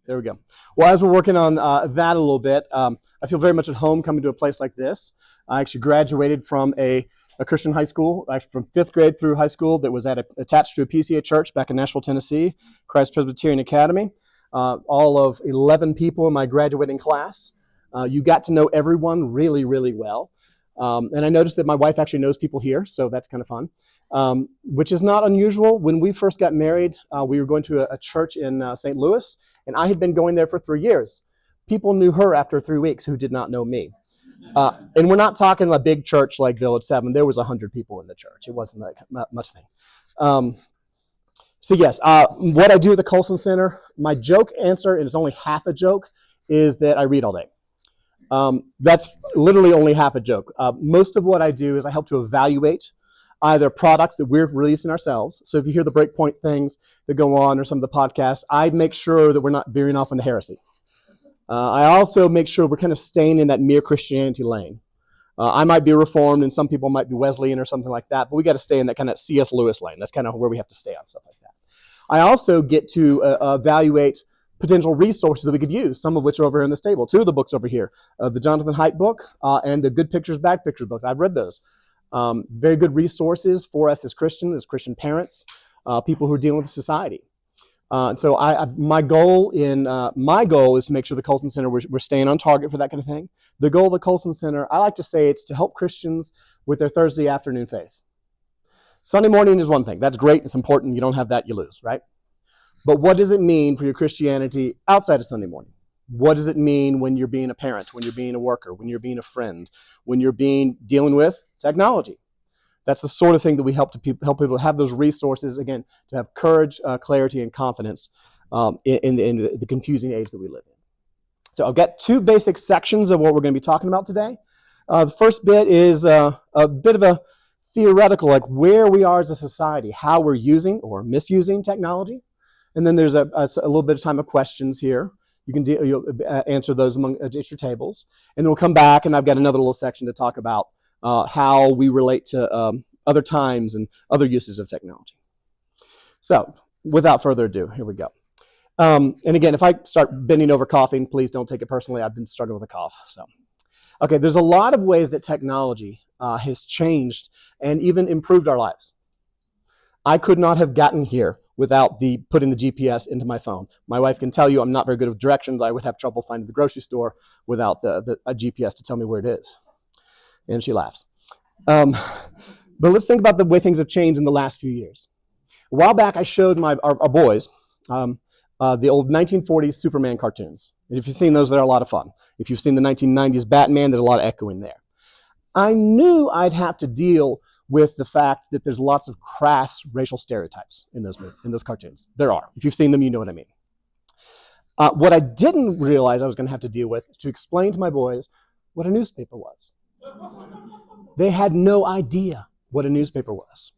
There we go. Well, as we're working on that a little bit, I feel very much at home coming to a place like this. I actually graduated from a Christian high school, actually from 5th grade through high school, that was attached to a PCA church back in Nashville, Tennessee, Christ Presbyterian Academy. All of 11 people in my graduating class. You got to know everyone really, really well. And I noticed that my wife actually knows people here, so that's kind of fun, which is not unusual. When we first got married, we were going to a church in St. Louis, and I had been going there for 3 years. People knew her after 3 weeks who did not know me. And we're not talking a big church like Village 7. There was 100 people in the church. It wasn't like much thing. So yes, what I do at the Colson Center, my joke answer, and it's only half a joke, is that I read all day. That's literally only half a joke. Most of what I do is I help to evaluate either products that we're releasing ourselves. So if you hear the breakpoint things that go on or some of the podcasts, I make sure that we're not veering off into heresy. I also make sure we're kind of staying in that mere Christianity lane. I might be Reformed and some people might be Wesleyan or something like that, but we got to stay in that kind of C.S. Lewis lane. That's kind of where we have to stay on stuff like that. I also get to evaluate potential resources that we could use, some of which are over here on this table. 2 of the books over here, the Jonathan Haidt book and the Good Pictures, Bad Pictures book. I've read those. Very good resources for us as Christians, as Christian parents, people who are dealing with society. So my goal is to make sure the Colson Center, we're staying on target for that kind of thing. The goal of the Colson Center, I like to say, it's to help Christians with their Thursday afternoon faith. Sunday morning is one thing. That's great. It's important. You don't have that, you lose, right? But what does it mean for your Christianity outside of Sunday morning? What does it mean when you're being a parent, when you're being a worker, when you're being a friend, when you're dealing with technology? That's the sort of thing that we help people have those resources, again, to have courage, clarity, and confidence in the confusing age that we live in. So I've got 2 basic sections of what we're going to be talking about today. The first bit is a bit of a theoretical, like where we are as a society, how we're using or misusing technology. And then there's a little bit of time of questions here. You can you'll answer those at your tables. And then we'll come back, and I've got another little section to talk about how we relate to other times and other uses of technology. So, without further ado, here we go. And again, if I start bending over coughing, please don't take it personally. I've been struggling with a cough. So, okay, there's a lot of ways that technology has changed and even improved our lives. I could not have gotten here without putting the GPS into my phone. My wife can tell you I'm not very good with directions. I would have trouble finding the grocery store without a GPS to tell me where it is. And she laughs. But let's think about the way things have changed in the last few years. A while back, I showed our boys the old 1940s Superman cartoons. And if you've seen those, they're a lot of fun. If you've seen the 1990s Batman, there's a lot of echoing there. I knew I'd have to deal with the fact that there's lots of crass racial stereotypes in those cartoons. There are. If you've seen them, you know what I mean. What I didn't realize I was going to have to deal with is to explain to my boys what a newspaper was. They had no idea what a newspaper was.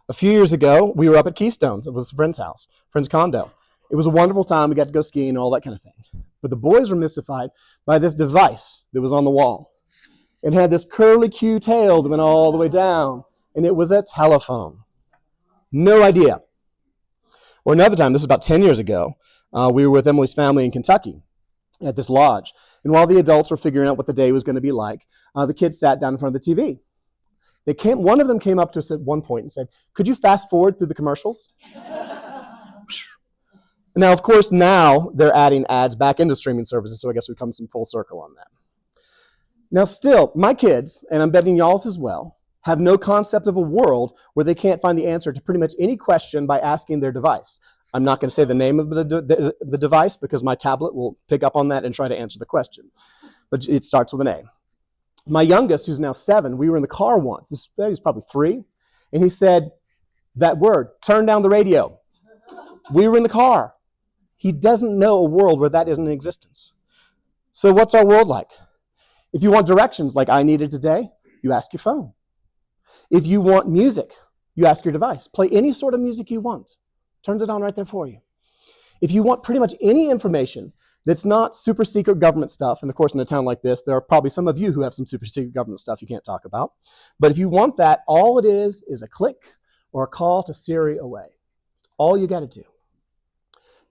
A few years ago, we were up at Keystone. It was a friend's house, friend's condo. It was a wonderful time. We got to go skiing and all that kind of thing. But the boys were mystified by this device that was on the wall. It had this curly Q tail that went all the way down, and it was a telephone. No idea. Or another time, this is about 10 years ago, we were with Emily's family in Kentucky at this lodge. And while the adults were figuring out what the day was going to be like, the kids sat down in front of the TV. One of them came up to us at one point and said, "Could you fast forward through the commercials?" Now, of course, now they're adding ads back into streaming services, so I guess we come some full circle on that. Now still, my kids, and I'm betting y'all's as well, have no concept of a world where they can't find the answer to pretty much any question by asking their device. I'm not going to say the name of the device because my tablet will pick up on that and try to answer the question. But it starts with an A. My youngest, who's now 7, we were in the car once. He was probably 3. And he said that word, "Turn down the radio." We were in the car. He doesn't know a world where that isn't in existence. So what's our world like? If you want directions like I needed today, you ask your phone. If you want music, you ask your device. Play any sort of music you want. Turns it on right there for you. If you want pretty much any information that's not super secret government stuff, and of course in a town like this, there are probably some of you who have some super secret government stuff you can't talk about. But if you want that, all it is a click or a call to Siri away. All you got to do.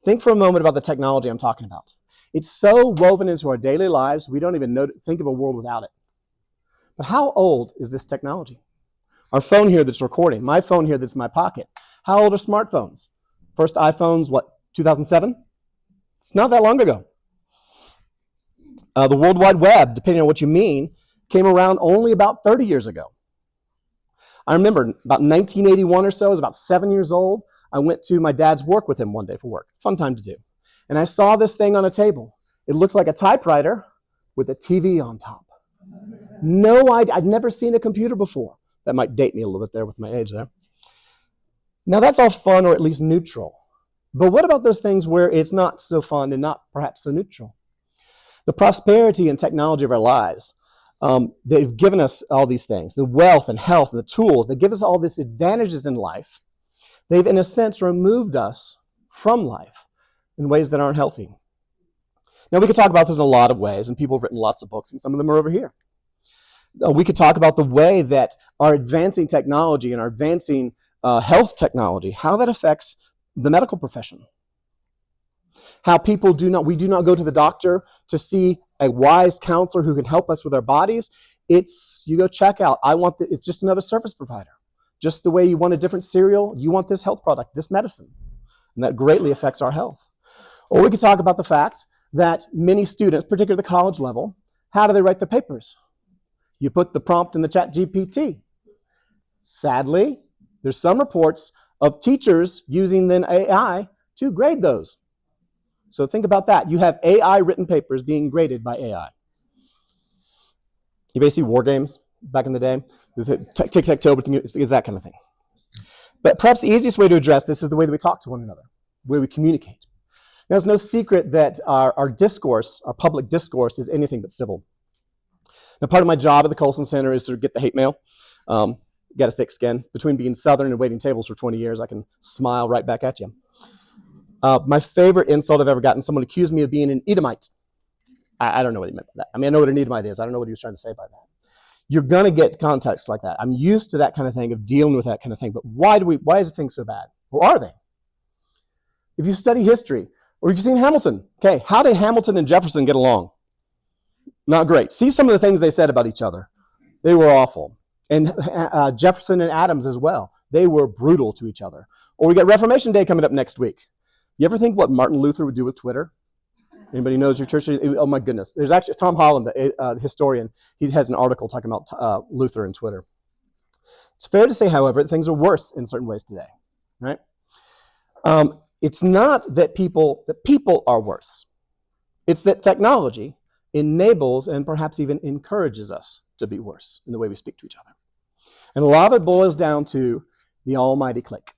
Think for a moment about the technology I'm talking about. It's so woven into our daily lives, we don't even think of a world without it. But how old is this technology? Our phone here that's recording, my phone here that's in my pocket. How old are smartphones? First iPhones, what, 2007? It's not that long ago. The World Wide Web, depending on what you mean, came around only about 30 years ago. I remember about 1981 or so, I was about 7 years old. I went to my dad's work with him one day for work. Fun time to do. And I saw this thing on a table. It looked like a typewriter with a TV on top. No idea. I'd never seen a computer before. That might date me a little bit there with my age there. Now that's all fun or at least neutral. But what about those things where it's not so fun and not perhaps so neutral? The prosperity and technology of our lives, they've given us all these things, the wealth and health and the tools. They give us all these advantages in life. They've, in a sense, removed us from life in ways that aren't healthy. Now, we could talk about this in a lot of ways, and people have written lots of books, and some of them are over here. We could talk about the way that our advancing technology and our advancing health technology, how that affects the medical profession. How people we do not go to the doctor to see a wise counselor who can help us with our bodies. You go check out. It's just another service provider. Just the way you want a different cereal, you want this health product, this medicine. And that greatly affects our health. Or we could talk about the fact that many students, particularly at the college level, how do they write their papers? You put the prompt in the ChatGPT. Sadly, there's some reports of teachers using then AI to grade those. So think about that. You have AI written papers being graded by AI. You may see war games back in the day. Tic-tac-toe, it's that kind of thing. But perhaps the easiest way to address this is the way that we talk to one another, the way we communicate. Now, it's no secret that our discourse, our public discourse, is anything but civil. Now, part of my job at the Colson Center is to get the hate mail. Got a thick skin. Between being Southern and waiting tables for 20 years, I can smile right back at you. My favorite insult I've ever gotten, someone accused me of being an Edomite. I don't know what he meant by that. I mean, I know what an Edomite is. I don't know what he was trying to say by that. You're going to get contexts like that. I'm used to that kind of thing, of dealing with that kind of thing. But why is the thing so bad? Or are they? If you study history, or if you've seen Hamilton, okay, how did Hamilton and Jefferson get along? Not great. See some of the things they said about each other. They were awful. And Jefferson and Adams as well. They were brutal to each other. Or we got Reformation Day coming up next week. You ever think what Martin Luther would do with Twitter? Anybody knows your church? Oh my goodness. There's actually Tom Holland, the historian. He has an article talking about Luther and Twitter. It's fair to say, however, that things are worse in certain ways today, right? It's not that people are worse. It's that technology enables and perhaps even encourages us to be worse in the way we speak to each other. And a lot of it boils down to the almighty click.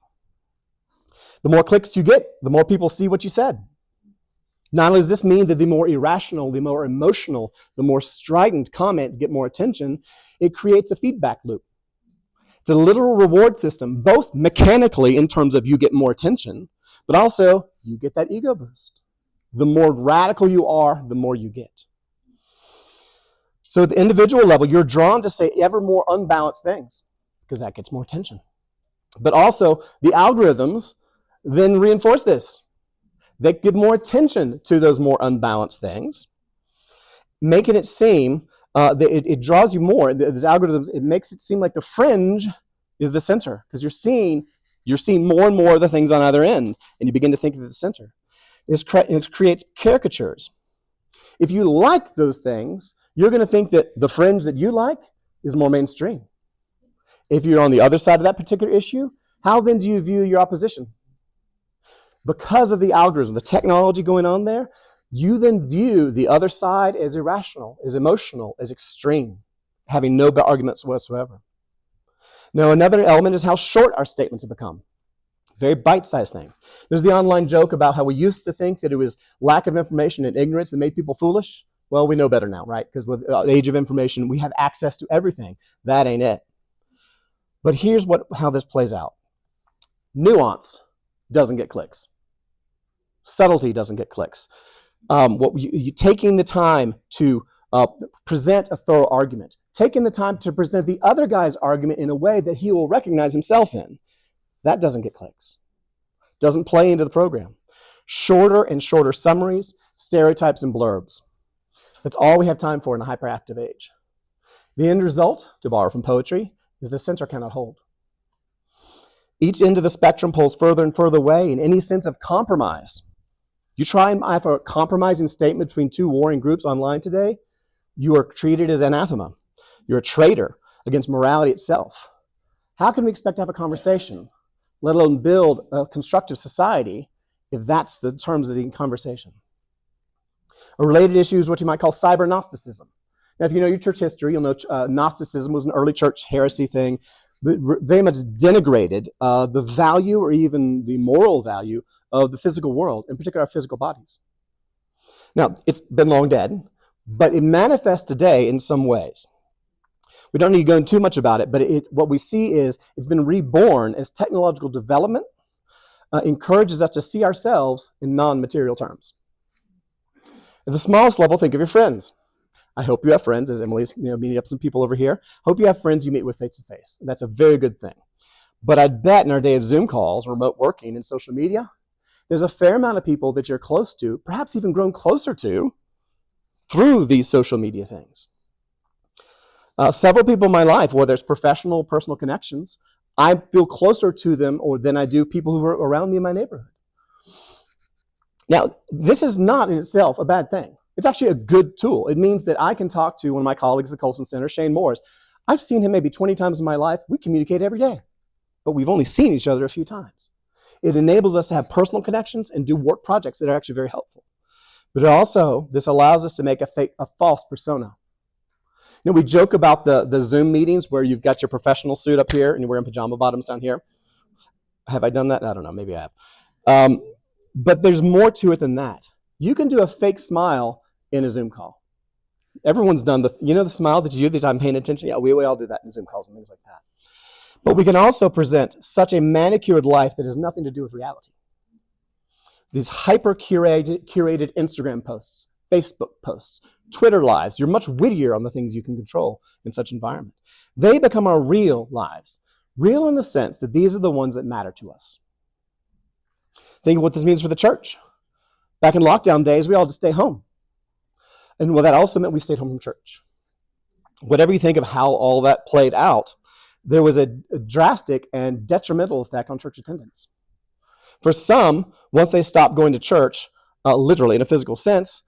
The more clicks you get, the more people see what you said. Not only does this mean that the more irrational, the more emotional, the more strident comments get more attention, it creates a feedback loop. It's a literal reward system, both mechanically in terms of you get more attention, but also you get that ego boost. The more radical you are, the more you get. So at the individual level, you're drawn to say ever more unbalanced things because that gets more attention. But also, the algorithms then reinforce this. They give more attention to those more unbalanced things, making it seem that it draws you more. These algorithms, it makes it seem like the fringe is the center because you're seeing more and more of the things on either end, and you begin to think of the center. It creates caricatures. If you like those things, you're going to think that the fringe that you like is more mainstream. If you're on the other side of that particular issue, how then do you view your opposition? Because of the algorithm, the technology going on there, you then view the other side as irrational, as emotional, as extreme, having no arguments whatsoever. Now, another element is how short our statements have become. Very bite-sized things. There's the online joke about how we used to think that it was lack of information and ignorance that made people foolish. Well, we know better now, right? Because with the age of information, we have access to everything. That ain't it. But here's how this plays out. Nuance doesn't get clicks. Subtlety doesn't get clicks. You taking the time to present a thorough argument, taking the time to present the other guy's argument in a way that he will recognize himself in, that doesn't get clicks. Doesn't play into the program. Shorter and shorter summaries, stereotypes, and blurbs. That's all we have time for in a hyperactive age. The end result, to borrow from poetry, is the center cannot hold. Each end of the spectrum pulls further and further away in any sense of compromise. You try and have a compromising statement between two warring groups online today, you are treated as anathema. You're a traitor against morality itself. How can we expect to have a conversation, let alone build a constructive society, if that's the terms of the conversation? A related issue is what you might call cyber Gnosticism. Now, if you know your church history, you'll know Gnosticism was an early church heresy thing that very much denigrated the value or even the moral value of the physical world, in particular our physical bodies. Now, it's been long dead, but it manifests today in some ways. We don't need to go into too much about it, but what we see is it's been reborn as technological development encourages us to see ourselves in non-material terms. At the smallest level, think of your friends. I hope you have friends, as Emily's meeting up some people over here. Hope you have friends you meet with face to face. That's a very good thing. But I'd bet in our day of Zoom calls, remote working, and social media, there's a fair amount of people that you're close to, perhaps even grown closer to, through these social media things. Several people in my life, whether it's professional or personal connections, I feel closer to them than I do people who are around me in my neighborhood. Now, this is not in itself a bad thing. It's actually a good tool. It means that I can talk to one of my colleagues at the Colson Center, Shane Morris. I've seen him maybe 20 times in my life. We communicate every day, but we've only seen each other a few times. It enables us to have personal connections and do work projects that are actually very helpful. But also, this allows us to make a false persona. We joke about the Zoom meetings where you've got your professional suit up here and you're wearing pajama bottoms down here. Have I done that? I don't know. Maybe I have. But there's more to it than that. You can do a fake smile in a Zoom call. Everyone's done the smile that you do that I'm paying attention. Yeah, we all do that in Zoom calls and things like that. But we can also present such a manicured life that has nothing to do with reality. These hyper-curated Instagram posts, Facebook posts, Twitter lives, you're much wittier on the things you can control in such environment. They become our real lives. Real in the sense that these are the ones that matter to us. Think of what this means for the church. Back in lockdown days, we all had to stay home. And well, that also meant we stayed home from church. Whatever you think of how all that played out, there was a drastic and detrimental effect on church attendance. For some, once they stopped going to church, literally in a physical sense,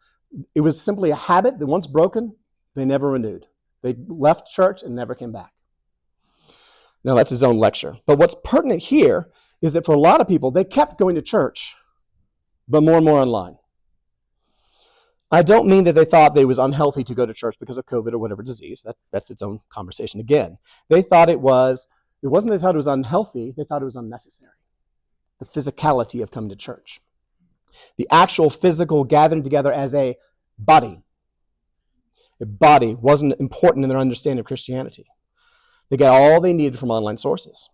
it was simply a habit that once broken, they never renewed. They left church and never came back. Now, that's his own lecture. But what's pertinent here is that for a lot of people, they kept going to church, but more and more online. I don't mean that they thought it was unhealthy to go to church because of COVID or whatever disease. That's its own conversation again. They thought it wasn't they thought it was unhealthy, they thought it was unnecessary. The physicality of coming to church. The actual physical gathering together as a body. A body wasn't important in their understanding of Christianity. They got all they needed from online sources.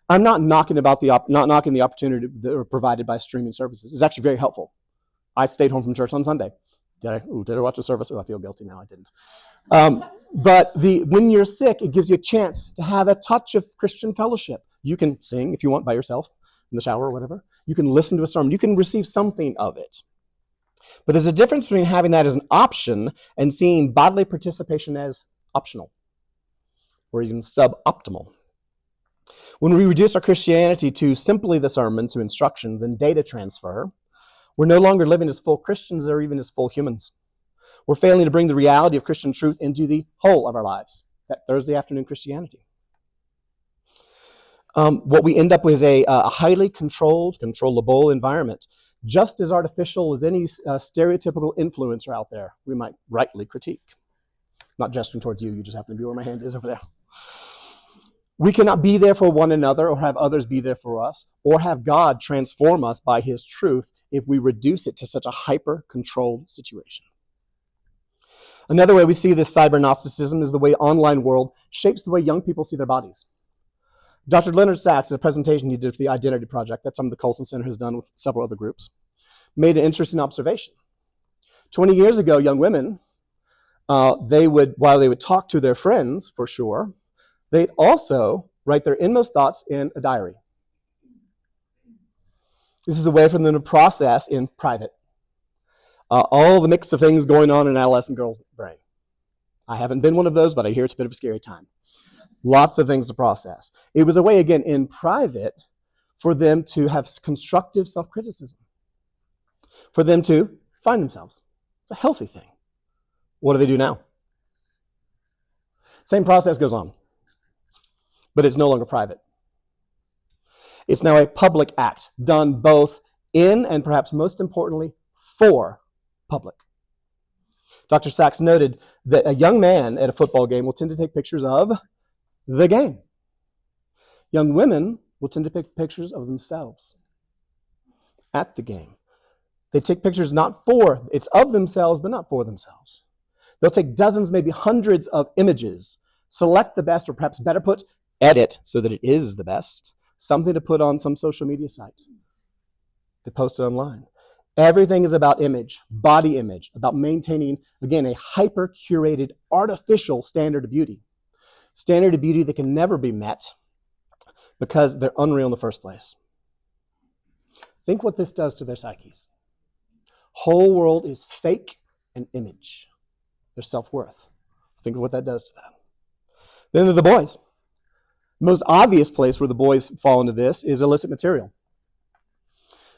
I'm not knocking the opportunity that were provided by streaming services. It's actually very helpful. I stayed home from church on Sunday. Did I watch the service? Oh, I feel guilty now. I didn't. But when you're sick, it gives you a chance to have a touch of Christian fellowship. You can sing if you want by yourself in the shower or whatever. You can listen to a sermon. You can receive something of it. But there's a difference between having that as an option and seeing bodily participation as optional or even suboptimal. When we reduce our Christianity to simply the sermon, to instructions and data transfer, we're no longer living as full Christians or even as full humans. We're failing to bring the reality of Christian truth into the whole of our lives, that Thursday afternoon Christianity. What we end up with is a highly controllable environment, just as artificial as any stereotypical influencer out there we might rightly critique. Not gesturing towards you just happen to be where my hand is over there. We cannot be there for one another or have others be there for us or have God transform us by his truth if we reduce it to such a hyper-controlled situation. Another way we see this cyber-Gnosticism is the way online world shapes the way young people see their bodies. Dr. Leonard Sachs, in a presentation he did for the Identity Project that some of the Colson Center has done with several other groups, made an interesting observation. 20 years ago, young women, while they would talk to their friends, for sure, they'd also write their inmost thoughts in a diary. This is a way for them to process in private all the mix of things going on in an adolescent girl's brain. I haven't been one of those, but I hear it's a bit of a scary time. Lots of things to process. It was a way, again, in private, for them to have constructive self-criticism, for them to find themselves. It's a healthy thing. What do they do now? Same process goes on, but it's no longer private. It's now a public act, done both in and perhaps most importantly, for public. Dr. Sachs noted that a young man at a football game will tend to take pictures of the game. Young women will tend to take pictures of themselves at the game. They take pictures it's of themselves, but not for themselves. They'll take dozens, maybe hundreds of images, select the best, or perhaps better put, edit so that it is the best, something to put on some social media site, to post it online. Everything is about image, body image, about maintaining, again, a hyper-curated, artificial standard of beauty. Standard of beauty that can never be met because they're unreal in the first place. Think what this does to their psyches. Whole world is fake and image. Their self-worth. Think of what that does to them. Then there are the boys. The most obvious place where the boys fall into this is illicit material.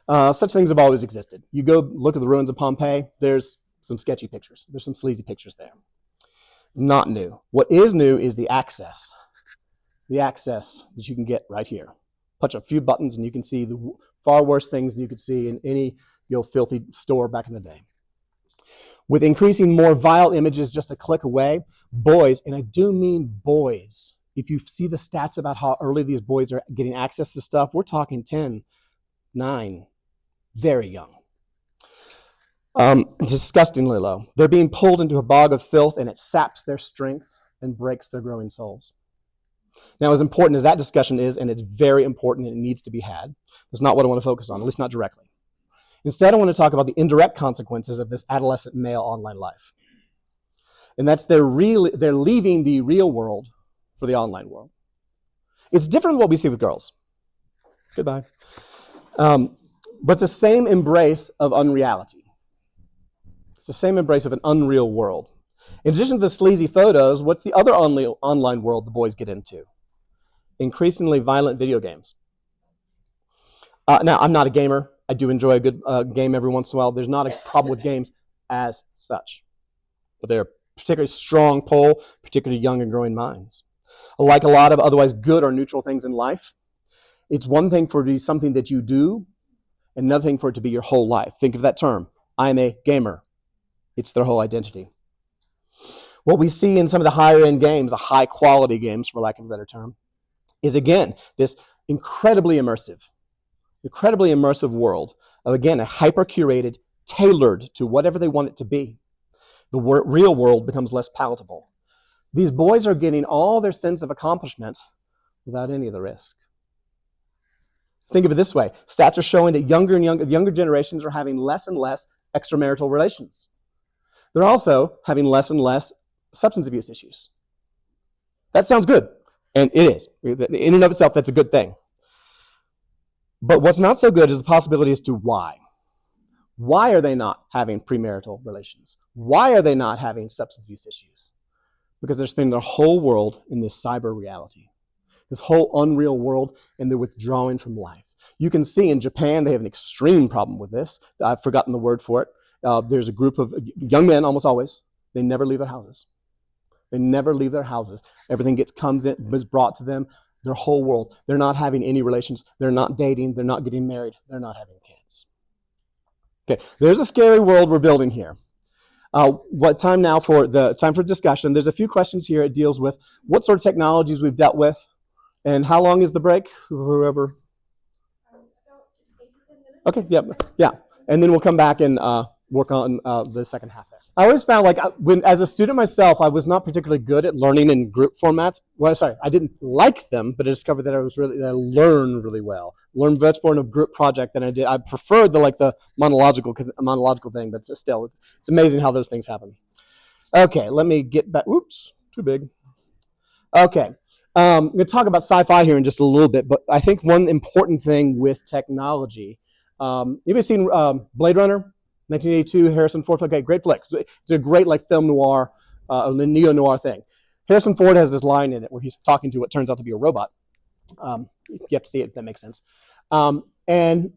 Such things have always existed. You go look at the ruins of Pompeii, there's some sketchy pictures. There's some sleazy pictures there. Not new. What is new is the access. The access that you can get right here. Punch a few buttons and you can see the far worse things than you could see in any filthy store back in the day. With increasing more vile images just a click away, boys, and I do mean boys, if you see the stats about how early these boys are getting access to stuff, we're talking 10, 9, very young. Disgustingly low. They're being pulled into a bog of filth and it saps their strength and breaks their growing souls. Now, as important as that discussion is, and it's very important and it needs to be had, that's not what I want to focus on, at least not directly. Instead, I want to talk about the indirect consequences of this adolescent male online life. And that's they're leaving the real world for the online world. It's different than what we see with girls. Goodbye. But it's the same embrace of unreality. It's the same embrace of an unreal world. In addition to the sleazy photos, what's the other online world the boys get into? Increasingly violent video games. Now, I'm not a gamer. I do enjoy a good game every once in a while. There's not a problem with games as such. But they're a particularly strong pull, particularly young and growing minds. Like a lot of otherwise good or neutral things in life, it's one thing for it to be something that you do, and another thing for it to be your whole life. Think of that term. I'm a gamer. It's their whole identity. What we see in some of the higher end games, the high quality games, for lack of a better term, is again, this incredibly immersive world of, again, a hyper-curated, tailored to whatever they want it to be. The real world becomes less palatable. These boys are getting all their sense of accomplishment without any of the risk. Think of it this way. Stats are showing that younger generations are having less and less extramarital relations. They're also having less and less substance abuse issues. That sounds good, and it is. In and of itself, that's a good thing. But what's not so good is the possibility as to why. Why are they not having premarital relations? Why are they not having substance abuse issues? Because they're spending their whole world in this cyber reality, this whole unreal world, and they're withdrawing from life. You can see in Japan, they have an extreme problem with this. I've forgotten the word for it. There's a group of young men, almost always, they never leave their houses. They never leave their houses. Everything is brought to them, their whole world. They're not having any relations. They're not dating. They're not getting married. They're not having kids. Okay, there's a scary world we're building here. Time for discussion. There's a few questions here. It deals with what sort of technologies we've dealt with, and how long is the break? Whoever. Okay, yeah. And then we'll come back and work on the second half there. I always found as a student myself, I was not particularly good at learning in group formats. I didn't like them, but I discovered that I learned really well. Learned much more in a group project than I did. I preferred the monological thing, but still, it's amazing how those things happen. Okay, let me get back. Oops, too big. Okay, I'm going to talk about sci-fi here in just a little bit, but I think one important thing with technology Anybody seen Blade Runner, 1982, Harrison Ford? Okay, great flick. It's a great like film noir, neo-noir thing. Harrison Ford has this line in it where he's talking to what turns out to be a robot. You have to see it if that makes sense. And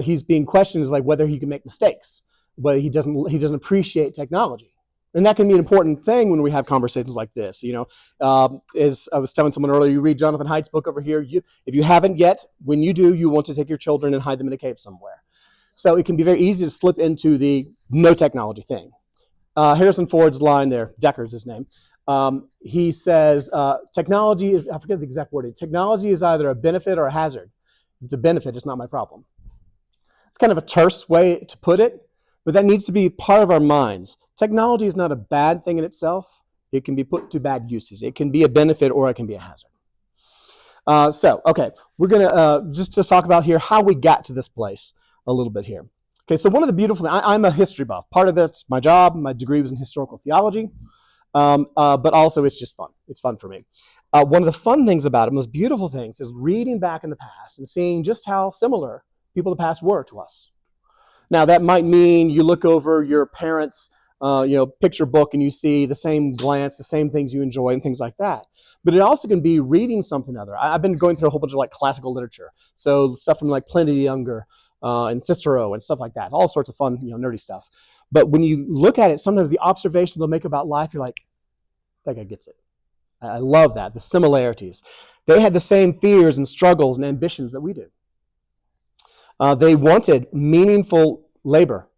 he's being questioned as like whether he can make mistakes, but he doesn't appreciate technology. And that can be an important thing when we have conversations like this. As I was telling someone earlier, you read Jonathan Haidt's book over here. If you haven't yet, when you do, you want to take your children and hide them in a cave somewhere. So it can be very easy to slip into the no technology thing. Harrison Ford's line there, Deckard's his name. He says, technology is, I forget the exact wording, technology is either a benefit or a hazard. If it's a benefit, it's not my problem. It's kind of a terse way to put it, but that needs to be part of our minds. Technology is not a bad thing in itself. It can be put to bad uses. It can be a benefit or it can be a hazard. We're going to, just to talk about here how we got to this place a little bit here. Okay, so one of the beautiful things, I'm a history buff. Part of it's my job. My degree was in historical theology, but also it's just fun. It's fun for me. One of the fun things about it, most beautiful things, is reading back in the past and seeing just how similar people of the past were to us. Now, that might mean you look over your parents' picture book and you see the same glance, the same things you enjoy and things like that. But it also can be reading something other. I've been going through a whole bunch of like classical literature. So stuff from like Pliny the Younger and Cicero and stuff like that. All sorts of fun, nerdy stuff. But when you look at it, sometimes the observations they'll make about life, you're like, that guy gets it. I love that, the similarities. They had the same fears and struggles and ambitions that we do. They wanted meaningful labor,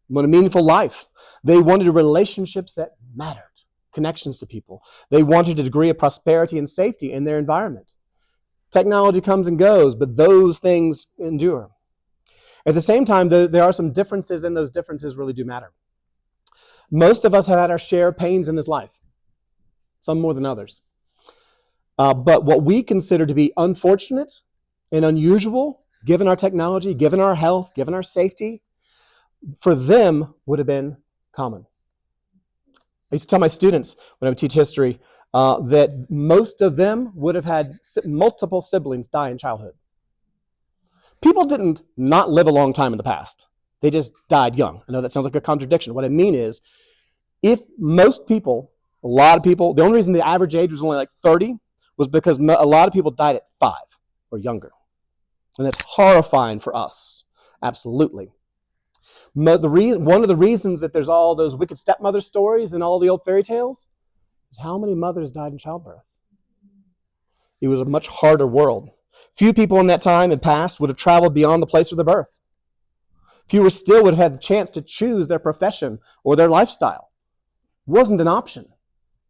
wanted a meaningful life. They wanted relationships that mattered, connections to people. They wanted a degree of prosperity and safety in their environment. Technology comes and goes, but those things endure. At the same time, there are some differences, and those differences really do matter. Most of us have had our share of pains in this life, some more than others. But what we consider to be unfortunate and unusual, given our technology, given our health, given our safety, for them would have been common. I used to tell my students when I would teach history that most of them would have had multiple siblings die in childhood. People didn't not live a long time in the past. They just died young. I know that sounds like a contradiction. What I mean is, if most people, a lot of people, the only reason the average age was only like 30 was because a lot of people died at 5 or younger. And that's horrifying for us. Absolutely. One of the reasons that there's all those wicked stepmother stories and all the old fairy tales is how many mothers died in childbirth. It was a much harder world. Few people in that time and past would have traveled beyond the place of their birth. Fewer still would have had the chance to choose their profession or their lifestyle. It wasn't an option.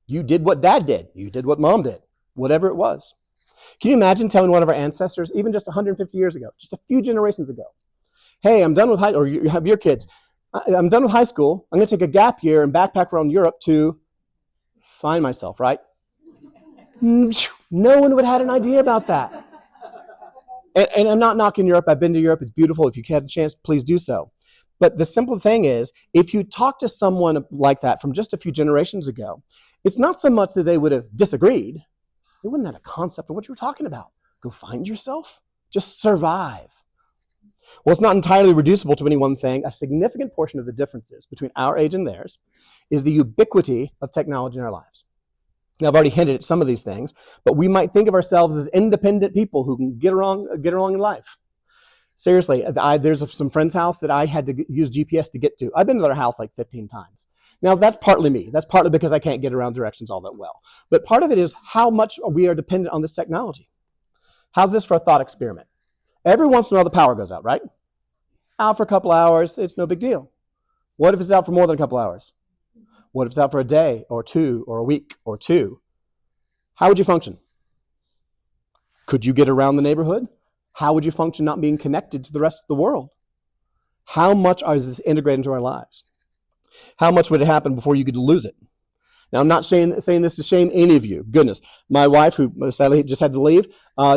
You did what dad did. You did what mom did. Whatever it was. Can you imagine telling one of our ancestors, even just 150 years ago, just a few generations ago, hey, I'm done with or you have your kids, I'm done with high school, I'm going to take a gap year and backpack around Europe to find myself, right? No one would have had an idea about that. And I'm not knocking Europe. I've been to Europe. It's beautiful. If you had a chance, please do so. But the simple thing is, if you talk to someone like that from just a few generations ago, it's not so much that they would have disagreed. They wouldn't have a concept of what you were talking about. Go find yourself. Just survive. Well, it's not entirely reducible to any one thing. A significant portion of the differences between our age and theirs is the ubiquity of technology in our lives. Now, I've already hinted at some of these things, but we might think of ourselves as independent people who can get along in life. Seriously, there's some friend's house that I had to use GPS to get to. I've been to their house like 15 times. Now, that's partly me. That's partly because I can't get around directions all that well. But part of it is how much we are dependent on this technology. How's this for a thought experiment? Every once in a while, the power goes out, right? Out for a couple hours, it's no big deal. What if it's out for more than a couple hours? What if it's out for a day or two or a week or two? How would you function? Could you get around the neighborhood? How would you function not being connected to the rest of the world? How much is this integrated into our lives? How much would it happen before you could lose it? Now, I'm not saying this to shame any of you. Goodness, my wife, who sadly just had to leave,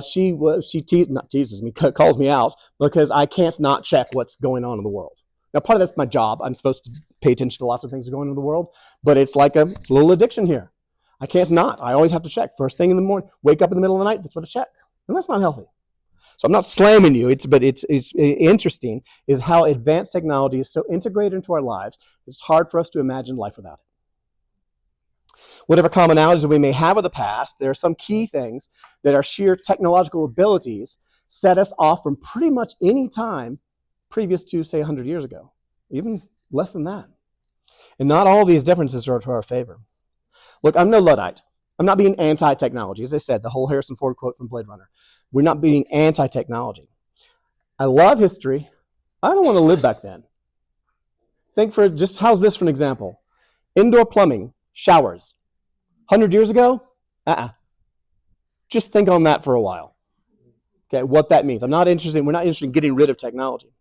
she teases me, calls me out because I can't not check what's going on in the world. Now, part of that's my job. I'm supposed to pay attention to lots of things that are going on in the world, but it's like it's a little addiction here. I can't not. I always have to check. First thing in the morning, wake up in the middle of the night, that's what I check. And that's not healthy. So I'm not slamming you, but it's interesting is how advanced technology is so integrated into our lives, it's hard for us to imagine life without it. Whatever commonalities we may have with the past, there are some key things that our sheer technological abilities set us off from pretty much any time previous to, say, 100 years ago, even less than that. And not all these differences are to our favor. Look, I'm no Luddite. I'm not being anti-technology. As I said, the whole Harrison Ford quote from Blade Runner. We're not being anti-technology. I love history. I don't want to live back then. Think for just, how's this for an example? Indoor plumbing, showers. 100 years ago? Just think on that for a while. Okay, what that means. We're not interested in getting rid of technology.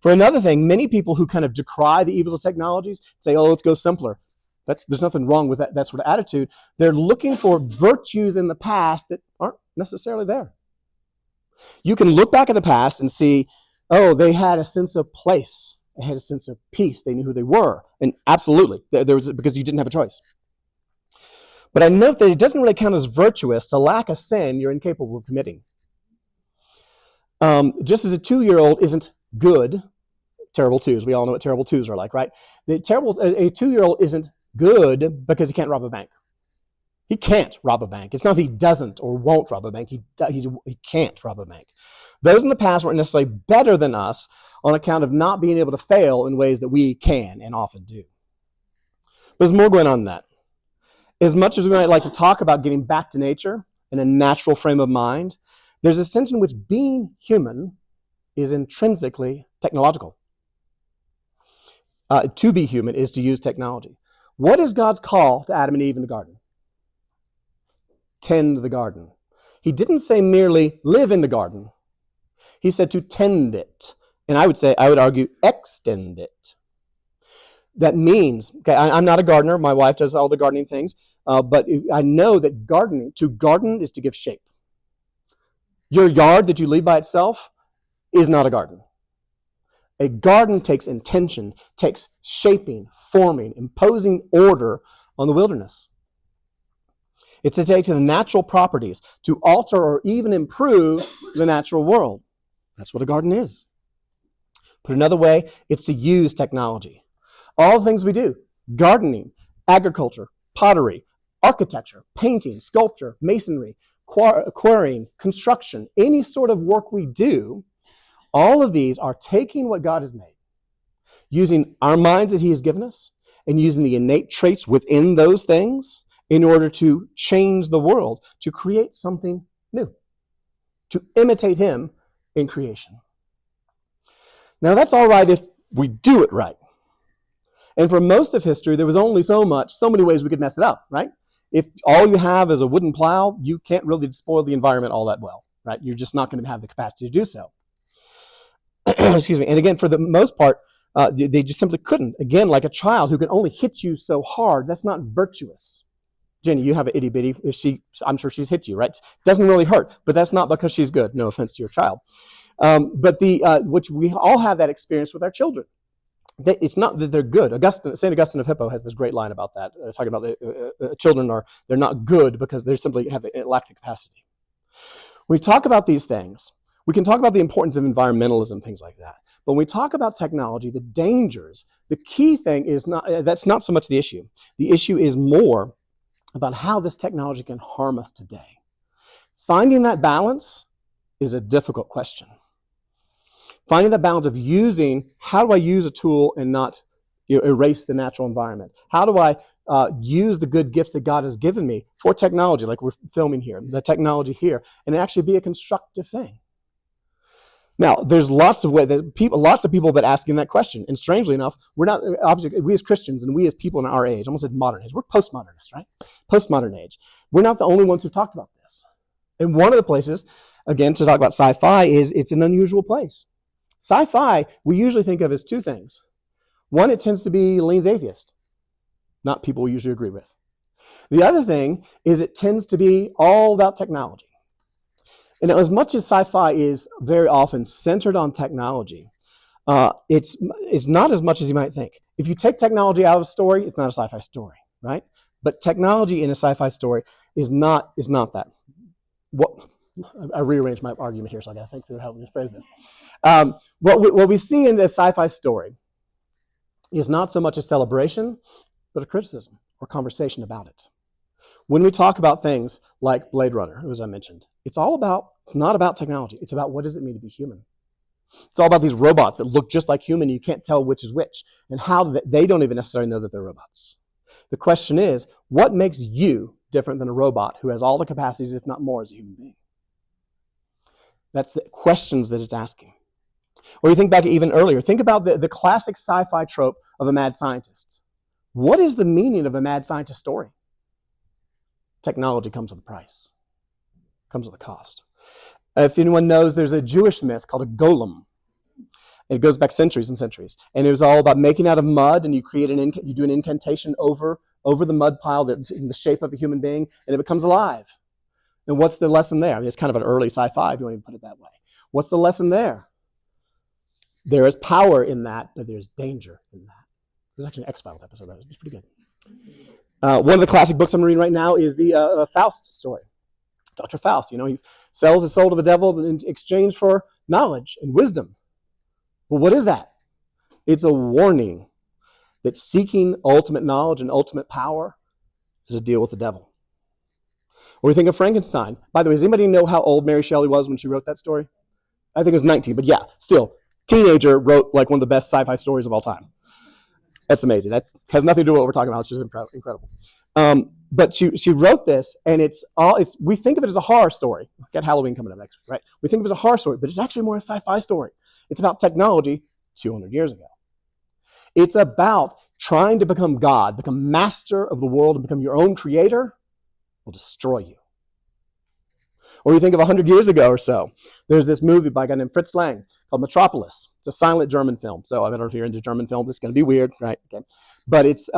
For another thing, many people who kind of decry the evils of technologies say, oh, let's go simpler. There's nothing wrong with that sort of attitude. They're looking for virtues in the past that aren't necessarily there. You can look back at the past and see, oh, they had a sense of place. They had a sense of peace. They knew who they were. And absolutely, there was, because you didn't have a choice. But I note that it doesn't really count as virtuous to lack a sin you're incapable of committing. Just as a 2-year-old isn't good, terrible twos. We all know what terrible twos are like, right? A 2-year-old isn't good because he can't rob a bank. He can't rob a bank. It's not that he doesn't or won't rob a bank. He can't rob a bank. Those in the past weren't necessarily better than us on account of not being able to fail in ways that we can and often do. But there's more going on than that. As much as we might like to talk about getting back to nature in a natural frame of mind, there's a sense in which being human is intrinsically technological. To be human is to use technology. What is God's call to Adam and Eve in the garden? Tend the garden. He didn't say merely live in the garden. He said to tend it. And I would argue, extend it. That means, okay, I'm not a gardener. My wife does all the gardening things. But I know that to garden is to give shape. Your yard that you leave by itself is not a garden. A garden takes intention, takes shaping, forming, imposing order on the wilderness. It's to take to the natural properties, to alter or even improve the natural world. That's what a garden is. Put another way, it's to use technology. All the things we do, gardening, agriculture, pottery, architecture, painting, sculpture, masonry, quarrying, construction, any sort of work we do, all of these are taking what God has made, using our minds that He has given us, and using the innate traits within those things in order to change the world, to create something new, to imitate Him in creation. Now, that's all right if we do it right. And for most of history, there was only so many ways we could mess it up, right? If all you have is a wooden plow, you can't really spoil the environment all that well, right? You're just not going to have the capacity to do so. Excuse me. And again, for the most part, they just simply couldn't. Again, like a child who can only hit you so hard, that's not virtuous. Jenny, you have an itty bitty. I'm sure she's hit you, right? Doesn't really hurt, but that's not because she's good. No offense to your child. But which we all have that experience with our children. It's not that they're good. St. Augustine of Hippo has this great line about that, talking about the children they're not good because they simply lack the capacity. When we talk about these things, we can talk about the importance of environmentalism, things like that. But when we talk about technology, the dangers, the key thing is that's not so much the issue. The issue is more about how this technology can harm us today. Finding that balance is a difficult question. Finding the balance of how do I use a tool and not erase the natural environment? How do I use the good gifts that God has given me for technology, like we're filming here, the technology here, and actually be a constructive thing? Now, there's lots of people that asking that question, and strangely enough, we're not obviously we as Christians and we as people in our age, almost said modern age, we're postmodernists, right? Postmodern age. We're not the only ones who've talked about this. And one of the places, again, to talk about sci-fi is it's an unusual place. Sci-fi, we usually think of as two things. One, it tends to be leans atheist, not people we usually agree with. The other thing is it tends to be all about technology. And as much as sci-fi is very often centered on technology, it's not as much as you might think. If you take technology out of a story, it's not a sci-fi story, right? But technology in a sci-fi story is not that. I rearranged my argument here, so I got to think through how to phrase this. What we see in this sci-fi story is not so much a celebration, but a criticism or conversation about it. When we talk about things like Blade Runner, as I mentioned, it's not about technology. It's about what does it mean to be human. It's all about these robots that look just like human, and you can't tell which is which, and how they don't even necessarily know that they're robots. The question is, what makes you different than a robot who has all the capacities, if not more, as a human being? That's the questions that it's asking. Or you think back even earlier. Think about the classic sci-fi trope of a mad scientist. What is the meaning of a mad scientist story? Technology comes with a price. Comes with a cost. If anyone knows, there's a Jewish myth called a golem. It goes back centuries and centuries. And it was all about making out of mud, and you do an incantation over the mud pile that's in the shape of a human being, and it becomes alive. And what's the lesson there? I mean, it's kind of an early sci-fi, if you want to put it that way. What's the lesson there? There is power in that, but there's danger in that. There's actually an X-Files episode that was pretty good. One of the classic books I'm reading right now is the Faust story. Dr. Faust, he sells his soul to the devil in exchange for knowledge and wisdom. Well, what is that? It's a warning that seeking ultimate knowledge and ultimate power is a deal with the devil. Or we think of Frankenstein. By the way, does anybody know how old Mary Shelley was when she wrote that story? I think it was 19, but yeah, still, teenager wrote like one of the best sci-fi stories of all time. That's amazing. That has nothing to do with what we're talking about. It's just incredible. But she wrote this, and we think of it as a horror story. Got Halloween coming up next week, right? We think of it as a horror story, but it's actually more a sci-fi story. It's about technology 200 years ago. It's about trying to become God, become master of the world, and become your own creator will destroy you. Or you think of 100 years ago or so, there's this movie by a guy named Fritz Lang called Metropolis. It's a silent German film. So I don't know if you're into German films, it's going to be weird, right? Okay. But it's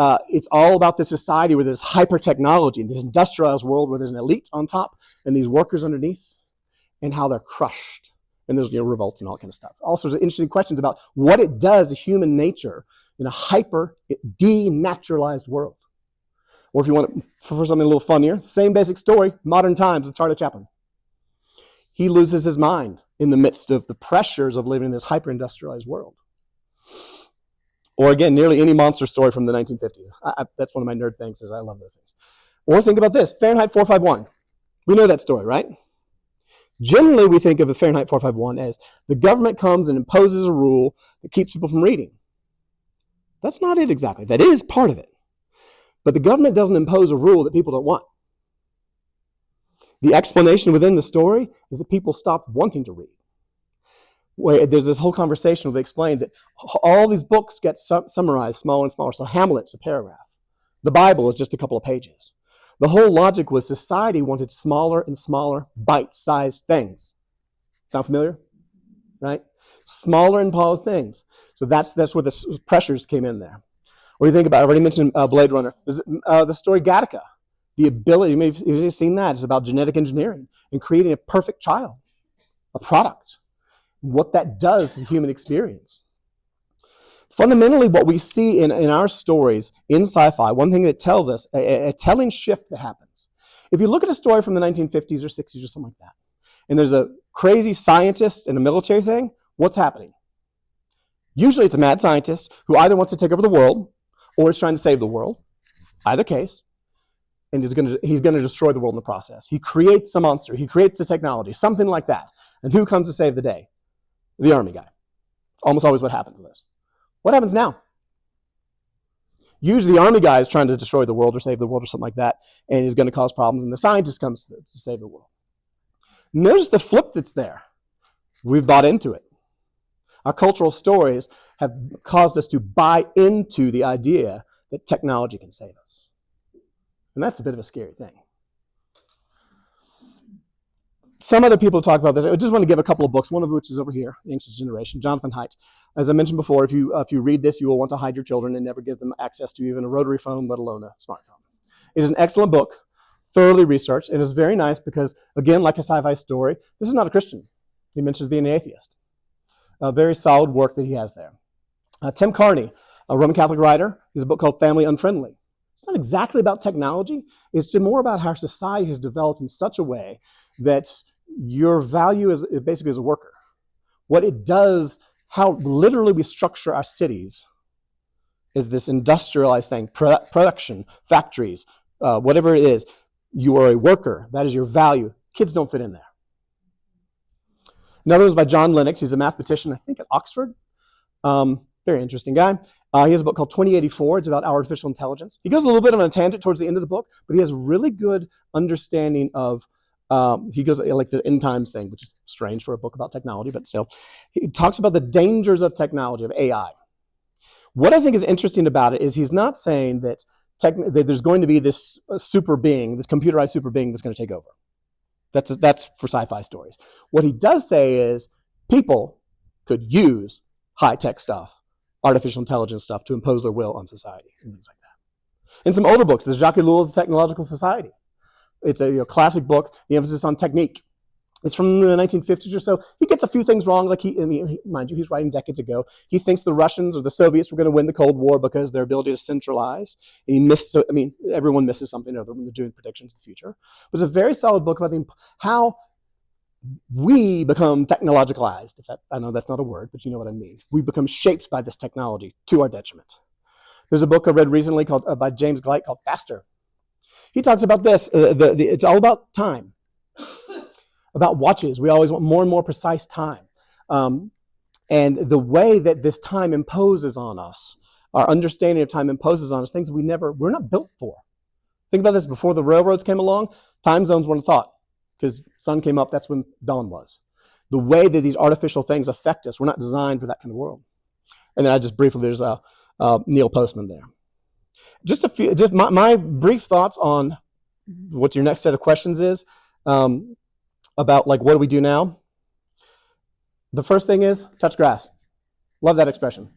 all about this society where there's hyper technology, this industrialized world where there's an elite on top and these workers underneath, and how they're crushed. And there's revolts and all kind of stuff. All sorts of interesting questions about what it does to human nature in a hyper denaturalized world. Or if you want for something a little funnier, same basic story, modern times with Charlie Chaplin. He loses his mind in the midst of the pressures of living in this hyper-industrialized world. Or again, nearly any monster story from the 1950s. That's one of my nerd things, is I love those things. Or think about this, Fahrenheit 451. We know that story, right? Generally, we think of the Fahrenheit 451 as the government comes and imposes a rule that keeps people from reading. That's not it exactly. That is part of it. But the government doesn't impose a rule that people don't want. The explanation within the story is that people stopped wanting to read. Where there's this whole conversation where they explain that all these books get summarized smaller and smaller. So Hamlet's a paragraph. The Bible is just a couple of pages. The whole logic was society wanted smaller and smaller bite-sized things. Sound familiar? Right? Smaller and smaller things. So that's where the pressures came in there. Or you think about, I already mentioned Blade Runner. There's the story Gattaca. The ability, you've seen that, it's about genetic engineering and creating a perfect child, a product, what that does to the human experience. Fundamentally, what we see in our stories in sci-fi, one thing that tells us, a telling shift that happens. If you look at a story from the 1950s or 60s or something like that, and there's a crazy scientist in a military thing, what's happening? Usually it's a mad scientist who either wants to take over the world or is trying to save the world, either case. And he's going to destroy the world in the process. He creates a monster. He creates a technology, something like that. And who comes to save the day? The army guy. It's almost always what happens to this. What happens now? Usually the army guy is trying to destroy the world or save the world or something like that, and he's going to cause problems, and the scientist comes to save the world. Notice the flip that's there. We've bought into it. Our cultural stories have caused us to buy into the idea that technology can save us. And that's a bit of a scary thing. Some other people talk about this. I just want to give a couple of books, one of which is over here, The Anxious Generation, Jonathan Haidt. As I mentioned before, if you read this, you will want to hide your children and never give them access to even a rotary phone, let alone a smartphone. It is an excellent book, thoroughly researched, and it's very nice because, again, like a sci-fi story, this is not a Christian. He mentions being an atheist. A very solid work that he has there. Tim Carney, a Roman Catholic writer, has a book called Family Unfriendly. It's not exactly about technology. It's more about how society has developed in such a way that your value is basically as a worker. What it does, how literally we structure our cities is this industrialized thing, production, factories, whatever it is. You are a worker. That is your value. Kids don't fit in there. Another was by John Lennox. He's a mathematician, I think at Oxford. Very interesting guy. He has a book called 2084. It's about artificial intelligence. He goes a little bit on a tangent towards the end of the book, but he has really good understanding of, he goes like the end times thing, which is strange for a book about technology, but still. He talks about the dangers of technology, of AI. What I think is interesting about it is he's not saying that there's going to be this super being, this computerized super being that's going to take over. That's for sci-fi stories. What he does say is people could use high-tech stuff, artificial intelligence stuff, to impose their will on society and things like that. In some older books, there's Jacques Ellul's Technological Society. It's a classic book, the emphasis on technique. It's from the 1950s or so. He gets a few things wrong, like mind you, he's writing decades ago. He thinks the Russians or the Soviets were going to win the Cold War because their ability to centralize. And everyone misses something other when they're doing predictions of the future. But it's a very solid book about how we become technologicalized. I know that's not a word, but you know what I mean. We become shaped by this technology to our detriment. There's a book I read recently by James Gleick called Faster. He talks about this. It's all about time. About watches. We always want more and more precise time. And the way that this time imposes on us, our understanding of time imposes on us, things we're not built for. Think about this, before the railroads came along, time zones weren't a thought, because sun came up, that's when dawn was. The way that these artificial things affect us, we're not designed for that kind of world. And then I just briefly, there's Neil Postman there. Just my brief thoughts on what your next set of questions is. About like, what do we do now? The first thing is touch grass. Love that expression.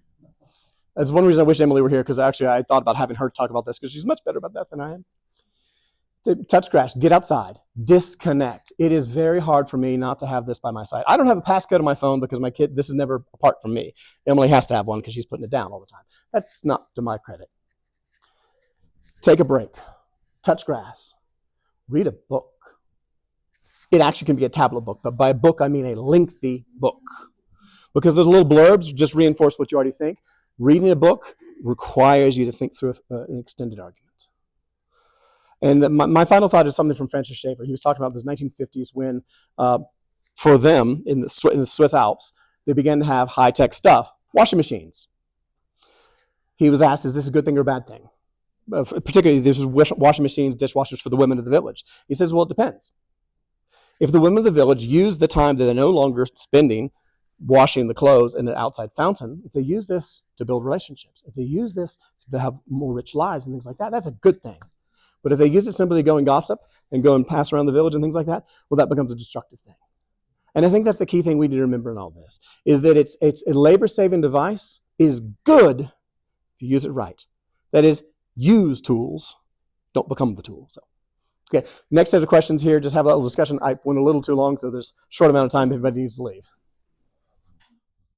That's one reason I wish Emily were here, because actually I thought about having her talk about this, because she's much better about that than I am. To touch grass, get outside, disconnect. It is very hard for me not to have this by my side. I don't have a passcode on my phone because my kid, this is never apart from me. Emily has to have one because she's putting it down all the time. That's not to my credit. Take a break, touch grass, read a book. It actually can be a tablet book, but by book, I mean a lengthy book. Because those little blurbs just reinforce what you already think. Reading a book requires you to think through an extended argument. And my final thought is something from Francis Schaeffer. He was talking about this 1950s when, for them, in the Swiss Alps, they began to have high-tech stuff, washing machines. He was asked, is this a good thing or a bad thing? Particularly, this is washing machines, dishwashers for the women of the village. He says, well, it depends. If the women of the village use the time that they're no longer spending washing the clothes in an outside fountain, if they use this to build relationships, if they use this to have more rich lives and things like that, that's a good thing. But if they use it simply to go and gossip and go and pass around the village and things like that, well, that becomes a destructive thing. And I think that's the key thing we need to remember in all this, is that it's a labor-saving device is good if you use it right. That is, use tools, don't become the tool. So. Okay, next set of questions here, just have a little discussion. I went a little too long, so there's a short amount of time everybody needs to leave.